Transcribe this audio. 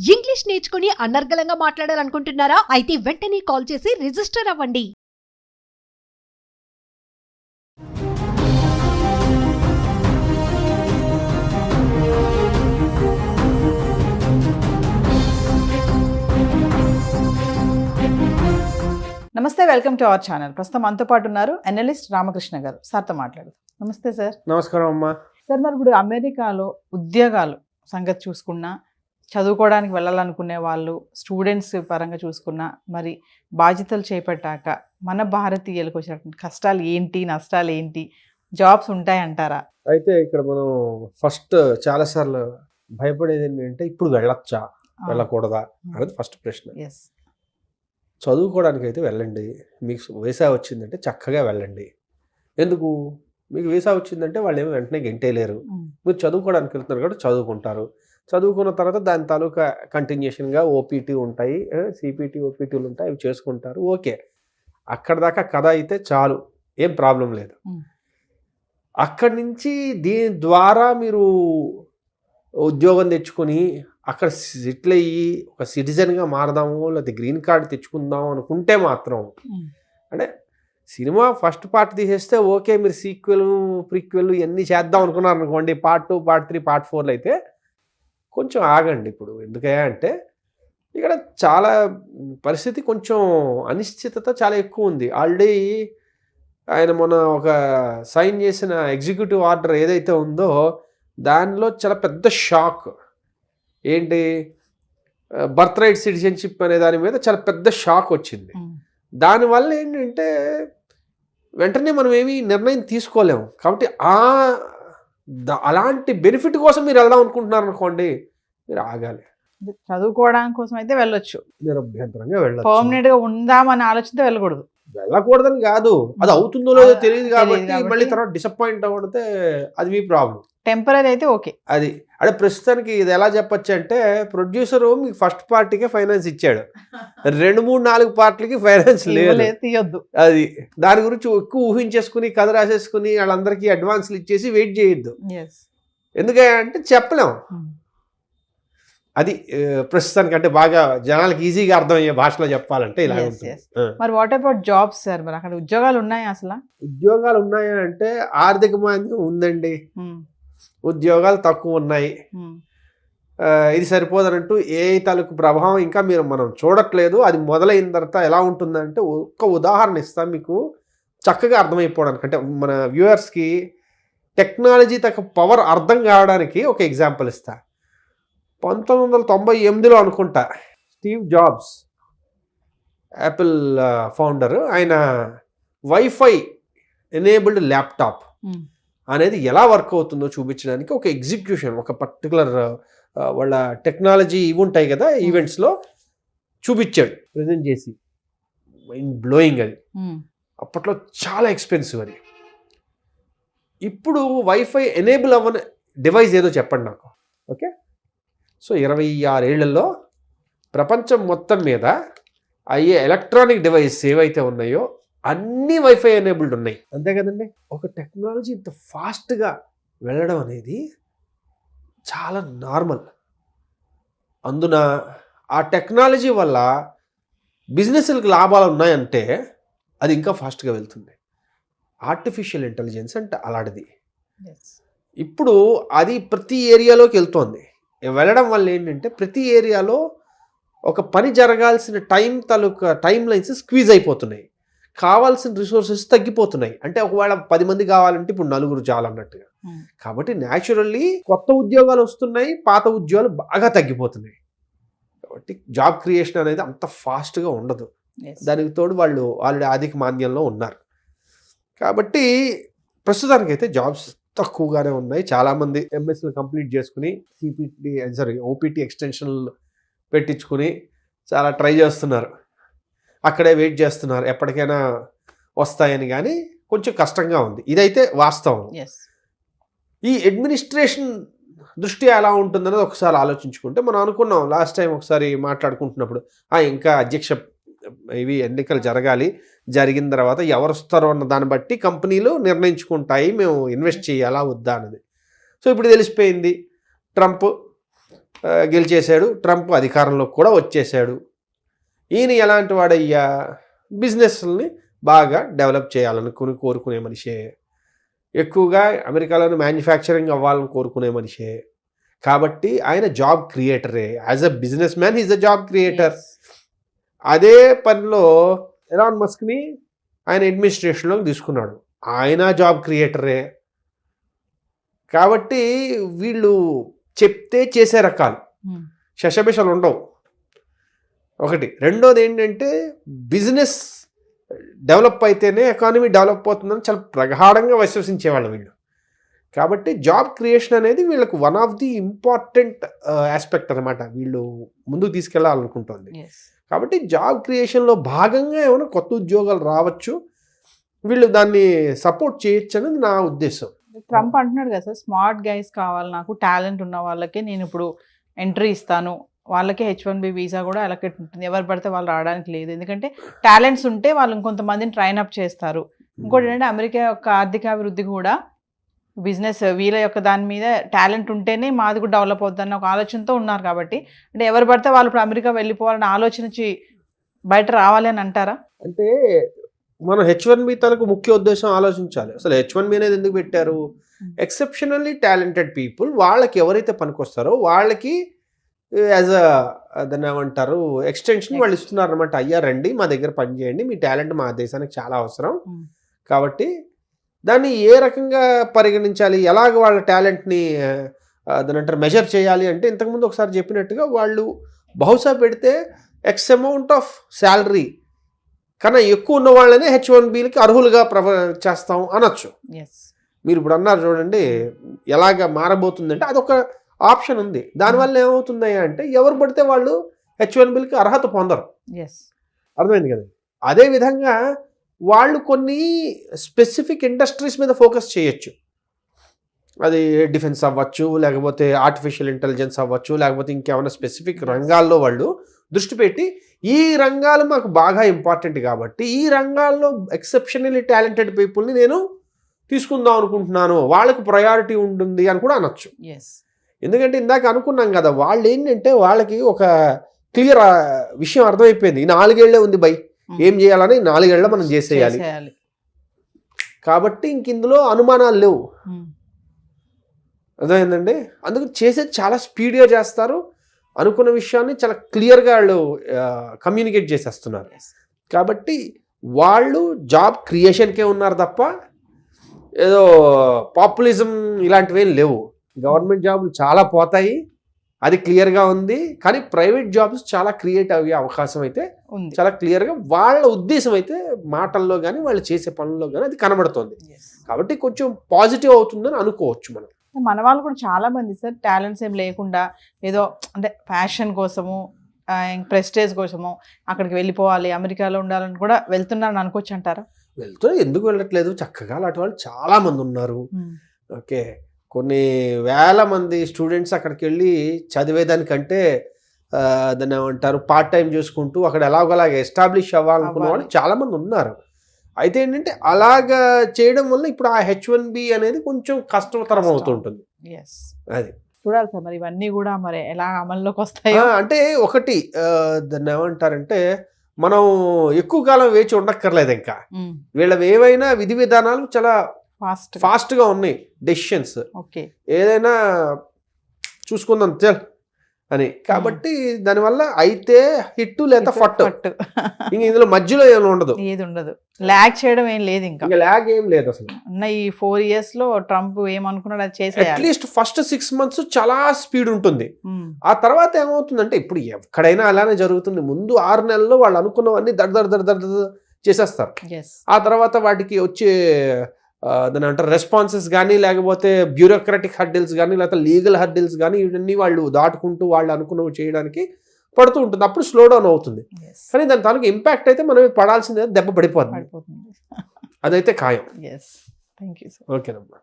English నేర్చుకుని అనర్గళంగా మాట్లాడాలనుకుంటున్నారా? అయితే వెంటనే కాల్ చేసి రిజిస్టర్ అవ్వండి. నమస్తే, వెల్కమ్ టు అవర్ ఛానల్. ప్రస్తుతం మనతో పాటు ఉన్నారు అనలిస్ట్ రామకృష్ణ గారు. సార్తో మాట్లాడదాం. నమస్తే సార్. నమస్కారం అమ్మా. సార్, మరి ఇప్పుడు అమెరికాలో ఉద్యోగాలు సంగతి చూసుకున్నా, చదువుకోవడానికి వెళ్ళాలనుకునే వాళ్ళు, స్టూడెంట్స్ పరంగా చూసుకున్నా, మరి బాధ్యతలు చేపట్టాక మన భారతీయులకు వచ్చినటువంటి కష్టాలు ఏంటి, నష్టాలు ఏంటి, జాబ్స్ ఉంటాయంటారా? అయితే ఇక్కడ మనం ఫస్ట్ చాలాసార్లు భయపడేది ఏంటంటే ఇప్పుడు వెళ్ళొచ్చా వెళ్ళకూడదా అనేది ఫస్ట్ ప్రశ్న. ఎస్, చదువుకోవడానికి అయితే వెళ్ళండి. మీకు వీసా వచ్చిందంటే చక్కగా వెళ్ళండి. ఎందుకు? మీకు వీసా వచ్చిందంటే వాళ్ళు ఏమో వెంటనే గెంటేయలేరు. మీరు చదువుకోవడానికి వెళ్తున్నారు కాబట్టి చదువుకుంటారు. చదువుకున్న తర్వాత దాని తాలూకా కంటిన్యూషన్గా ఓపీటీ ఉంటాయి, సిపిటీ ఓపీటీలు ఉంటాయి, అవి చేసుకుంటారు. ఓకే, అక్కడ దాకా కథ అయితే చాలు, ఏం ప్రాబ్లం లేదు. అక్కడి నుంచి దీని ద్వారా మీరు ఉద్యోగం తెచ్చుకొని అక్కడ సెటిల్ అయ్యి ఒక సిటిజన్గా మారదాము, లేకపోతే గ్రీన్ కార్డు తెచ్చుకుందాం అనుకుంటే మాత్రం, అంటే సినిమా ఫస్ట్ పార్ట్ తీసేస్తే ఓకే, మీరు సీక్వెల్ ప్రీక్వెల్ ఇవన్నీ చేద్దాం అనుకున్నారు అనుకోండి, పార్ట్ 2, పార్ట్ 3, పార్ట్ 4 అయితే కొంచెం ఆగండి. ఇప్పుడు ఎందుకయ్యా అంటే ఇక్కడ చాలా పరిస్థితి కొంచెం అనిశ్చితత చాలా ఎక్కువ ఉంది. ఆల్రెడీ ఆయన మొన్న ఒక సైన్ చేసిన ఎగ్జిక్యూటివ్ ఆర్డర్ ఏదైతే ఉందో దానిలో చాలా పెద్ద షాక్. ఏంటి? బర్త్ రైట్ సిటిజన్షిప్ అనే దాని మీద చాలా పెద్ద షాక్ వచ్చింది. దానివల్ల ఏంటంటే వెంటనే మనం ఏమీ నిర్ణయం తీసుకోలేము. కాబట్టి అలాంటి బెనిఫిట్ కోసం మీరు వెళ్దాం అనుకుంటున్నారు అనుకోండి, మీరు ఆగాలి. చదువుకోవడానికి కోసం అయితే వెళ్ళొచ్చు, నిరభ్యంతరంగా వెళ్ళొచ్చు. పర్మనెంట్ గా ఉందామని ఆలోచనతో వెళ్ళకూడదు. వెళ్ళకూడదని కాదు, అది అవుతుందో లేదో తెలియదు కాబట్టి మళ్ళీ తర్వాత డిసప్పాయింట్ అవ్వడితే అది మీ ప్రాబ్లం. టెంపరీ అయితే ఓకే. అది అంటే ప్రస్తుతానికి ఇది ఎలా చెప్పచ్చు అంటే, ప్రొడ్యూసరు మీకు ఫస్ట్ పార్టీకే ఫైనాన్స్ ఇచ్చాడు, 2, 3, 4 పార్టీలకి ఫైనాన్స్ లేదు, తీయొద్దు. అది దాని గురించి ఎక్కువ ఊహించేసుకుని కథ రాసేసుకుని వాళ్ళందరికీ అడ్వాన్స్లు ఇచ్చేసి వెయిట్ చేయొద్దు. ఎందుకంటే చెప్పలేం. అది ప్రస్తుతానికి అంటే బాగా జనాలకు ఈజీగా అర్థమయ్యే భాషలో చెప్పాలంటే ఇలా ఉంటుంది. మరి వాట్ అబౌట్ జాబ్స్ సార్? మరి అక్కడ ఉద్యోగాలు ఉన్నాయా? అసలు ఉద్యోగాలు ఉన్నాయా అంటే ఆర్థిక మాంద్యం ఉందండి, ఉద్యోగాలు తక్కువ ఉన్నాయి. ఇది సరిపోదనంటూ ఏ తాలూకు ప్రభావం ఇంకా మనం చూడట్లేదు. అది మొదలైన తర్వాత ఎలా ఉంటుందంటే, ఒక్క ఉదాహరణ ఇస్తాం మీకు చక్కగా అర్థమైపోవడానికి, అంటే మన వ్యూవర్స్కి టెక్నాలజీ తగ్గ పవర్ అర్థం కావడానికి ఒక ఎగ్జాంపుల్ ఇస్తా. 1998లో అనుకుంటా, స్టీవ్ జాబ్స్ యాపిల్ ఫౌండర్, ఆయన వైఫై ఎనేబుల్డ్ ల్యాప్టాప్ అనేది ఎలా వర్క్ అవుతుందో చూపించడానికి ఒక ఎగ్జిక్యూషన్, ఒక పర్టికులర్ వాళ్ళ టెక్నాలజీ ఇవి ఉంటాయి కదా ఈవెంట్స్లో చూపించాడు, ప్రజెంట్ చేసి. మైండ్ బ్లోయింగ్ అది. అప్పట్లో చాలా ఎక్స్పెన్సివ్ అది. ఇప్పుడు వైఫై ఎనేబుల్ అవ్వని డివైస్ ఏదో చెప్పండి నాకు. ఓకే, సో 26 ఏళ్లలో ప్రపంచం మొత్తం మీద అయ్యే ఎలక్ట్రానిక్ డివైస్ ఏవైతే ఉన్నాయో అన్నీ వైఫై ఎనేబుల్డ్ ఉన్నాయి. అంతే కదండి. ఒక టెక్నాలజీ ఇంత ఫాస్ట్గా వెళ్ళడం అనేది చాలా నార్మల్. అందున ఆ టెక్నాలజీ వల్ల బిజినెస్లకు లాభాలు ఉన్నాయంటే అది ఇంకా ఫాస్ట్గా వెళ్తుంది. ఆర్టిఫిషియల్ ఇంటెలిజెన్స్ అంటే అలాంటిది. ఇప్పుడు అది ప్రతి ఏరియాలోకి వెళ్తోంది. వెళ్ళడం వల్ల ఏంటంటే ప్రతి ఏరియాలో ఒక పని జరగాల్సిన టైం లైన్స్ స్క్వీజ్ అయిపోతున్నాయి, కావాల్సిన రిసోర్సెస్ తగ్గిపోతున్నాయి. అంటే ఒకవేళ 10 మంది కావాలంటే ఇప్పుడు 4 చాలు అన్నట్టుగా. కాబట్టి న్యాచురల్లీ కొత్త ఉద్యోగాలు వస్తున్నాయి, పాత ఉద్యోగాలు బాగా తగ్గిపోతున్నాయి. కాబట్టి జాబ్ క్రియేషన్ అనేది అంత ఫాస్ట్గా ఉండదు. దానికి తోడు వాళ్ళు ఆల్రెడీ ఆర్థిక మాంద్యంలో ఉన్నారు. కాబట్టి ప్రస్తుతానికైతే జాబ్స్ తక్కువగానే ఉన్నాయి. చాలామంది ఎంఎస్లు కంప్లీట్ చేసుకుని ఓపీటీ ఎక్స్టెన్షన్లు పెట్టించుకుని చాలా ట్రై చేస్తున్నారు, అక్కడే వెయిట్ చేస్తున్నారు ఎప్పటికైనా వస్తాయని. కానీ కొంచెం కష్టంగా ఉంది, ఇదైతే వాస్తవం. ఈ అడ్మినిస్ట్రేషన్ దృష్ట్యా ఎలా ఉంటుందనేది ఒకసారి ఆలోచించుకుంటే, మనం అనుకున్నాం లాస్ట్ టైం ఒకసారి మాట్లాడుకుంటున్నప్పుడు, ఇంకా అధ్యక్ష ఇవి ఎన్నికలు జరగాలి, జరిగిన తర్వాత ఎవరు వస్తారో అన్న దాన్ని బట్టి కంపెనీలు నిర్ణయించుకుంటాయి మేము ఇన్వెస్ట్ చేయాలా వద్దా అన్నది. సో ఇప్పుడు తెలిసిపోయింది, ట్రంప్ గెలిచేశాడు, ట్రంప్ అధికారంలోకి కూడా వచ్చేసాడు. ఈయన ఎలాంటి వాడయ్యా, బిజినెస్ని బాగా డెవలప్ చేయాలని కోరుకునే మనిషే, ఎక్కువగా అమెరికాలోని మ్యానుఫ్యాక్చరింగ్ అవ్వాలని కోరుకునే మనిషే. కాబట్టి ఆయన జాబ్ క్రియేటరే. As a businessman is a job creator. అదే పనిలో ఎలాన్ మస్క్ని ఆయన అడ్మినిస్ట్రేషన్లోకి తీసుకున్నాడు, ఆయన జాబ్ క్రియేటరే. కాబట్టి వీళ్ళు చెప్తే చేసే రకాలు, శశబిషలు ఉండవు. ఒకటి. రెండోది ఏంటంటే బిజినెస్ డెవలప్ అయితేనే ఎకానమీ డెవలప్ అవుతుందని చాలా ప్రగాఢంగా విశ్వసించేవాళ్ళు వీళ్ళు. కాబట్టి జాబ్ క్రియేషన్ అనేది వీళ్ళకు one of the important aspect అనమాట, వీళ్ళు ముందుకు తీసుకెళ్లాలనుకుంటుంది. కాబట్టి జాబ్ క్రియేషన్లో భాగంగా ఏమైనా కొత్త ఉద్యోగాలు రావచ్చు, వీళ్ళు దాన్ని సపోర్ట్ చేయొచ్చు అనేది నా ఉద్దేశం. ట్రంప్ అంటున్నాడు కదా సార్, స్మార్ట్ గైస్ కావాలి నాకు, టాలెంట్ ఉన్న వాళ్ళకే నేను ఇప్పుడు ఎంట్రీ ఇస్తాను, వాళ్ళకే H1B వీసా కూడా అలొకేట్ ఉంటుంది, ఎవరు పడితే వాళ్ళు రావడానికి లేదు, ఎందుకంటే టాలెంట్స్ ఉంటే వాళ్ళు ఇంకొంతమందిని ట్రైన్ అప్ చేస్తారు. ఇంకోటి ఏంటంటే అమెరికా యొక్క ఆర్థికాభివృద్ధి కూడా బిజినెస్ వీళ్ళ యొక్క దాని మీద టాలెంట్ ఉంటేనే మాది కూడా డెవలప్ అవుతుందన్న ఒక ఆలోచనతో ఉన్నారు. కాబట్టి అంటే ఎవరు పడితే వాళ్ళు ఇప్పుడు అమెరికా వెళ్ళిపోవాలని ఆలోచన బయట రావాలి అని అంటారా? అంటే మనం H1B తలకు ముఖ్య ఉద్దేశం ఆలోచించాలి. అసలు H1B అనేది ఎందుకు పెట్టారు? ఎక్సెప్షనల్లీ టాలెంటెడ్ పీపుల్, వాళ్ళకి ఎవరైతే పనికొస్తారో వాళ్ళకి యాజ్ దాన్ని ఏమంటారు ఎక్స్టెన్షన్ వాళ్ళు ఇస్తున్నారు అనమాట. అయ్యా రండి మా దగ్గర పని చేయండి, మీ టాలెంట్ మా దేశానికి చాలా అవసరం. కాబట్టి దాన్ని ఏ రకంగా పరిగణించాలి, ఎలాగ వాళ్ళ టాలెంట్ని దాని అంటారు మెజర్ చేయాలి అంటే, ఇంతకుముందు ఒకసారి చెప్పినట్టుగా వాళ్ళు బహుశా పెడితే ఎక్స్ అమౌంట్ ఆఫ్ శాలరీ కన్నా ఎక్కువ ఉన్న వాళ్ళనే H1Bలకి అర్హులుగా చేస్తాం అనొచ్చు. మీరు ఇప్పుడు అన్నారు చూడండి, ఎలాగ మారబోతుందంటే అదొక ఆప్షన్ ఉంది. దానివల్ల ఏమవుతుంది అంటే ఎవరు పడితే వాళ్ళు H1Bలకి అర్హత పొందరు. అర్థమైంది కదా. అదేవిధంగా వాళ్ళు కొన్ని స్పెసిఫిక్ ఇండస్ట్రీస్ మీద ఫోకస్ చేయొచ్చు. అది డిఫెన్స్ అవ్వచ్చు, లేకపోతే ఆర్టిఫిషియల్ ఇంటెలిజెన్స్ అవ్వచ్చు, లేకపోతే ఇంకేమైనా స్పెసిఫిక్ రంగాల్లో వాళ్ళు దృష్టి పెట్టి ఈ రంగాలు మాకు బాగా ఇంపార్టెంట్ కాబట్టి ఈ రంగాల్లో ఎక్సెప్షనల్లీ టాలెంటెడ్ పీపుల్ని నేను తీసుకుందాం అనుకుంటున్నాను, వాళ్ళకి ప్రయారిటీ ఉంటుంది అని కూడా అనొచ్చు. ఎందుకంటే ఇందాక అనుకున్నాం కదా, వాళ్ళు ఏంటంటే వాళ్ళకి ఒక క్లియర్ విషయం అర్థమైపోయింది, ఈ 4 ఏళ్లే ఉంది బై, ఏం చేయాలని 4 ఏళ్ళ మనం చేసేయాలి. కాబట్టి ఇంక ఇందులో అనుమానాలు లేవు. అర్థమైందండి. అందుకు చేసేది చాలా స్పీడ్గా చేస్తారు, అనుకున్న విషయాన్ని చాలా క్లియర్గా వాళ్ళు కమ్యూనికేట్ చేసేస్తున్నారు. కాబట్టి వాళ్ళు జాబ్ క్రియేషన్కే ఉన్నారు తప్ప ఏదో పాపులిజం ఇలాంటివి ఏం లేవు. గవర్నమెంట్ జాబులు చాలా పోతాయి, అది క్లియర్గా ఉంది. కానీ ప్రైవేట్ జాబ్స్ చాలా క్రియేట్ అయ్యే అవకాశం అయితే చాలా క్లియర్గా వాళ్ళ ఉద్దేశం అయితే మాటల్లో కానీ వాళ్ళు చేసే పనుల్లో కానీ అది కనబడుతుంది. కాబట్టి కొంచెం పాజిటివ్ అవుతుందని అనుకోవచ్చు మనం. మన వాళ్ళు కూడా చాలా మంది సార్ టాలెంట్స్ ఏం లేకుండా ఏదో అంటే ఫ్యాషన్ కోసము, ప్రెస్టేజ్ కోసము అక్కడికి వెళ్ళిపోవాలి, అమెరికాలో ఉండాలని కూడా వెళ్తున్నారని అనుకోవచ్చు అంటారా? ఎందుకు వెళ్ళట్లేదు, చక్కగా అలాంటి వాళ్ళు చాలా మంది ఉన్నారు. ఓకే, కొన్ని వేల మంది స్టూడెంట్స్ అక్కడికి వెళ్ళి చదివేదానికంటే దాన్ని ఏమంటారు పార్ట్ టైం చేసుకుంటూ అక్కడ ఎలాగోలాగా ఎస్టాబ్లిష్ అవ్వాలనుకున్న వాళ్ళు చాలామంది ఉన్నారు. అయితే ఏంటంటే అలాగా చేయడం వల్ల ఇప్పుడు ఆ H1B అనేది కొంచెం కష్టతరం అవుతుంటుంది. అది చూడాలి సార్ మరి ఇవన్నీ కూడా మరి ఎలా అమల్లోకి వస్తాయో. అంటే ఒకటి దాన్ని ఏమంటారంటే మనం ఎక్కువ కాలం వేచి ఉండక్కర్లేదు. ఇంకా వీళ్ళవి ఏవైనా విధి విధానాలు చాలా ఫాస్ట్గా ఉన్నాయి, డెసిషన్స్ ఏదైనా చూసుకుందాం చల్ అని. కాబట్టి దానివల్ల అయితే హిట్ లేదా ఫట్, ఇంక ఇందులో మధ్యలో ఏమి ఉండదు, ఏది ఉండదు, ల్యాగ్ చేయడం ఏం లేదు, ఇంకా ల్యాగ్ ఏం లేదు అసలు. ఈ 4 years లో ట్రంప్ ఏమనుకున్నాడు అది చేసేయాలి. అట్లీస్ట్ ఫస్ట్ 6 months చాలా స్పీడ్ ఉంటుంది. ఆ తర్వాత ఏమవుతుందంటే ఇప్పుడు ఎక్కడైనా అలానే జరుగుతుంది. ముందు 6 నెలల్లో వాళ్ళు అనుకున్నవన్నీ దడ చేసేస్తారు. ఆ తర్వాత వాటికి వచ్చే దాని అంటారు రెస్పాన్సెస్ కానీ, లేకపోతే బ్యూరోక్రాటిక్ హర్డిల్స్ కానీ, లేకపోతే లీగల్ హర్డిల్స్ కానీ, ఇవన్నీ వాళ్ళు దాటుకుంటూ వాళ్ళు అనుకున్నవి చేయడానికి పడుతూ ఉంటుంది. అప్పుడు స్లో డౌన్ అవుతుంది. కానీ దాని తాలూకు ఇంపాక్ట్ అయితే మనం పడాల్సిందే, దెబ్బ పడిపోతుంది, అదైతే ఖాయం. ఓకేనమ్మా.